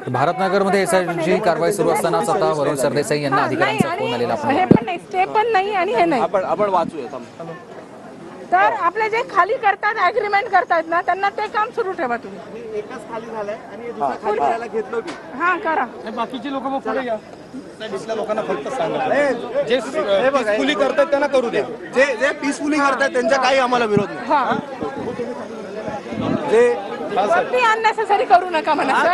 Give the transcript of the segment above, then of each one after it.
भारतनगरमध्ये एसआयटीची कारवाई सुरू असतानाच आता वरुण सरदेसाई यांना अधिकाऱ्यांचा फोन आलेला आपण हे पण नाही, ते पण नाही आणि हे नाही. आपण वाचूया. तर आपले जे खाली करतात ऍग्रीमेंट करतात ना, त्यांना ते काम सुरू ठेवा तुम्ही. एकच खाली झालंय आणि दुसरा खाली करायला घेतलं की हा करा. बाकीचे लोक पुढे या. दुसऱ्या लोकांना फक्त सांगा जे पीसफुली करतात त्यांना करू द्या. जे पीसफुली करतात त्यांचा काही आम्हाला विरोध नाही. हा जे अननेसेसरी करू नका म्हणा सर.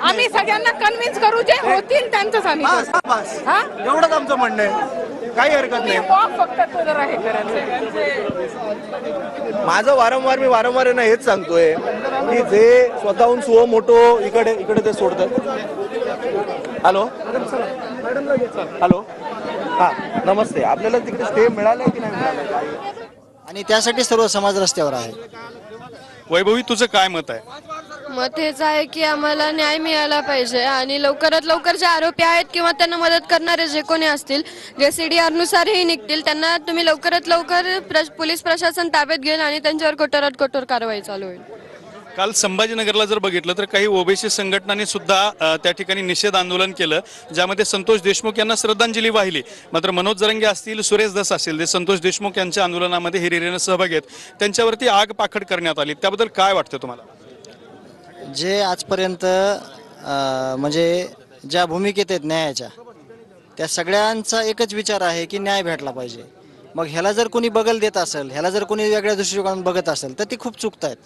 आम्ही सगळ्यांना कन्व्हिन्स करू, जे होतील त्यांचंच आम्ही करू. हा एवढंच आमचं म्हणणं आहे, काही हरकत नाही. फक्त तो जरा हे करायचं. माझं मी वारंवार ना हेच सांगतोय की जे स्वतःहून सुओ मोठो इकडे ते सोडतात. हॅलो हॅलो हा नमस्ते. आपल्याला तिकडे स्टे मिळालाय की नाही मिळालाय? आणि त्यासाठी सर्व समाज रस्त्यावर आहे. वैभवी, तुझं काय मत आहे? मत हेच आहे की आम्हाला न्याय मिळाला पाहिजे आणि लवकरात लवकर जे आरोपी आहेत किंवा त्यांना मदत करणारे जे कोणी असतील, जे CDR नुसारही निघतील, त्यांना तुम्ही लवकरात लवकर पोलीस प्रशासन ताब्यात घेईल आणि त्यांच्यावर कठोरात कठोर कारवाई चालू होईल. काल संभाजीनगरला जर बघितलं तर काही ओबीसी संघटनांनी सुद्धा त्या ठिकाणी निषेध आंदोलन केलं, ज्यामध्ये संतोष देशमुख यांना श्रद्धांजली वाहिली. मात्र मनोज जरंगे असतील, सुरेश दस असतील, ते संतोष देशमुख यांच्या आंदोलनामध्ये हिरिरीने सहभाग घेत त्यांच्यावरती आग पाखड करण्यात आली. त्याबद्दल काय वाटतं तुम्हाला? जे आजपर्यंत म्हणजे ज्या भूमिकेत आहेत न्यायाच्या, त्या सगळ्यांचा एकच विचार आहे की न्याय भेटला पाहिजे. मग ह्याला जर कोणी बगल देत असेल, ह्याला जर कोणी वेगळ्या दृष्टिकोनातून बघत असेल तर ती खूप चुकतायत.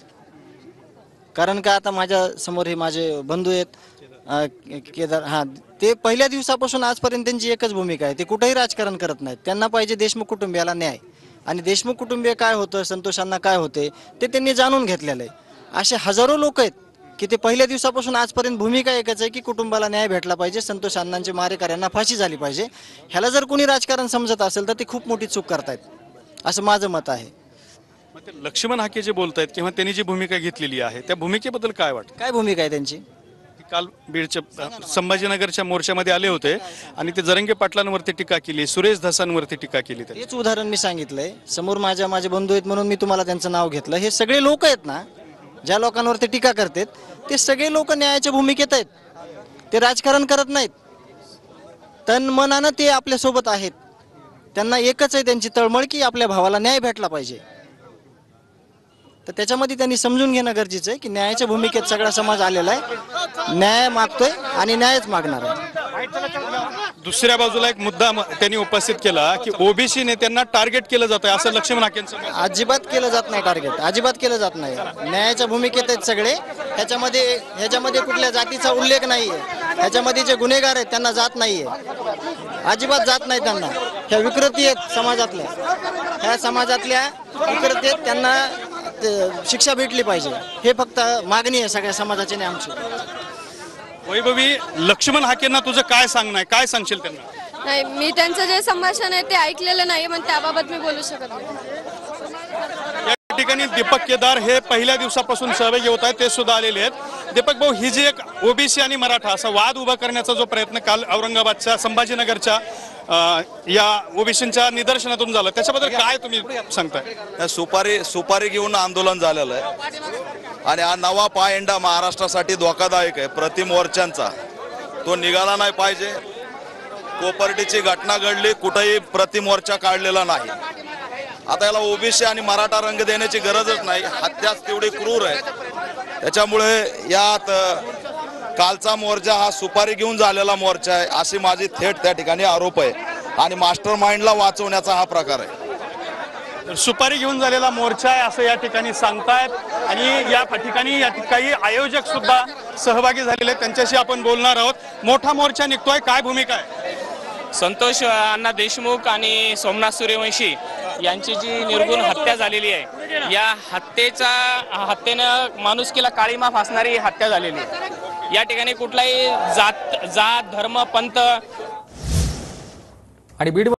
कारण का आता माझ्या समोर हे माझे बंधू आहेत केदार, हां, ते पहिल्या दिवसापासून आजपर्यंत त्यांची एकच भूमिका आहे, ते कुठेही राजकारण करत नाहीत. त्यांना पाहिजे देशमुख कुटुंबियाला न्याय, आणि देशमुख कुटुंबीय काय होतं, संतोषांना काय होते ते त्यांनी जाणून घेतलेलं आहे. असे हजारो लोक आहेत की ते पहिल्या दिवसापासून आजपर्यंत भूमिका एकच आहे की कुटुंबाला न्याय भेटला पाहिजे, संतोष अण्णांचे मारेकऱ्यांना फाशी झाली पाहिजे. ह्याला जर कोणी राजकारण समजत असेल तर ते खूप मोठी चूक करतायत, असं माझं मत आहे. लक्ष्मण हाके जे बोलतायत किंवा त्यांनी जी भूमिका घेतलेली आहे त्या भूमिकेबद्दल काय वाटतं? काय भूमिका आहे त्यांची? काल बीडच्या संभाजीनगरच्या मोर्चामध्ये आले होते आणि ते जरंगे पाटलांवरती टीका केली, सुरेश धसांवरती टीका केली. तेच उदाहरण मी सांगितलंय. समोर माझे बंधू आहेत म्हणून मी तुम्हाला त्यांचं नाव घेतलं. हे सगळे लोक आहेत ना, ज्या लोकांवरती टीका करतात, ते सगळे लोक न्यायाच्या भूमिकेत आहेत. ते राजकारण करत नाहीत, तन मनानं ते आपल्यासोबत आहेत. त्यांना एकच आहे त्यांची तळमळ की आपल्या भावाला न्याय भेटला पाहिजे. तर त्याच्यामध्ये त्यांनी समजून घेणं गरजेचं आहे की न्यायाच्या भूमिकेत सगळा समाज आलेला आहे, न्याय मागतोय आणि न्यायच मागणार आहे. दुसऱ्या बाजूला एक मुद्दा त्यांनी उपस्थित केला की ओबीसी नेत्यांना टार्गेट केलं जातंय, असं लक्ष्मण हाकेंचं मत. अजिबात केलं जात नाही टार्गेट, अजिबात केलं जात नाही. न्यायाच्या भूमिकेत आहेत सगळे. ह्याच्यामध्ये कुठल्या जातीचा उल्लेख नाहीये. ह्याच्यामध्ये जे गुन्हेगार आहेत त्यांना जात नाहीये, अजिबात जात नाही त्यांना. ह्या विकृती आहेत समाजातल्या, ह्या समाजातल्या विकृती आहेत, त्यांना शिक्षा भेटली पाहिजे. हे फक्त मागणी आहे सगळ्या समाजाची आणि आमची. वैभवी, लक्ष्मण हाकेंना तुझं काय सांगणं आहे, काय सांगशील त्यांना? नाही, मी त्यांचं जे संभाषण आहे ते ऐकलेलं नाही, पण त्याबाबत मी बोलू शकत नाही. या ठिकाणी दीपक केदार हे पहिल्या दिवसापासून सहभागी होत आहेत, ते सुद्धा आलेले आहेत. दीपक भाऊ, ही जी एक ओबीसी आणि मराठा असा वाद उभा करण्याचा जो प्रयत्न काल औरंगाबादच्या संभाजीनगरच्या या ओबीसींच्या निदर्शनातून झालं, त्याच्याबद्दल काय तुम्ही सांगताय? सुपारी घेऊन आंदोलन झालेलं आहे आणि हा नवा पायंडा महाराष्ट्रासाठी धोकादायक आहे. प्रतिमोर्चांचा तो निघाला नाही पाहिजे. कोपर्डीची घटना घडली, कुठेही प्रतिमोर्चा काढलेला नाही. आता याला ओबीसी आणि मराठा रंग देण्याची गरजच नाही. हत्याच तेवढी क्रूर आहे. त्याच्यामुळे यात कालचा मोर्चा हा सुपारी घेऊन झालेला मोर्चा आहे अशी माझी थेट त्या ठिकाणी आरोप आहे आणि मास्टर माइंडला वाचवण्याचा हा प्रकार आहे. सुपारी घेऊन झालेला मोर्चा आहे असं या ठिकाणी सांगतायत आणि या ठिकाणी काही आयोजक सुद्धा सहभागी झालेले आहेत, त्यांच्याशी आपण बोलणार आहोत. मोठा मोर्चा निघतोय, काय भूमिका आहे? संतोष अण्णा देशमुख आणि सोमनाथ सूर्यवंशी यांची जी निर्गुण हत्या झालेली आहे, या हत्येनं माणुसकीला काळीमा फासणारी हत्या झालेली आहे. या ठिकाणी कुठलाही जात धर्म पंथ आणि बीड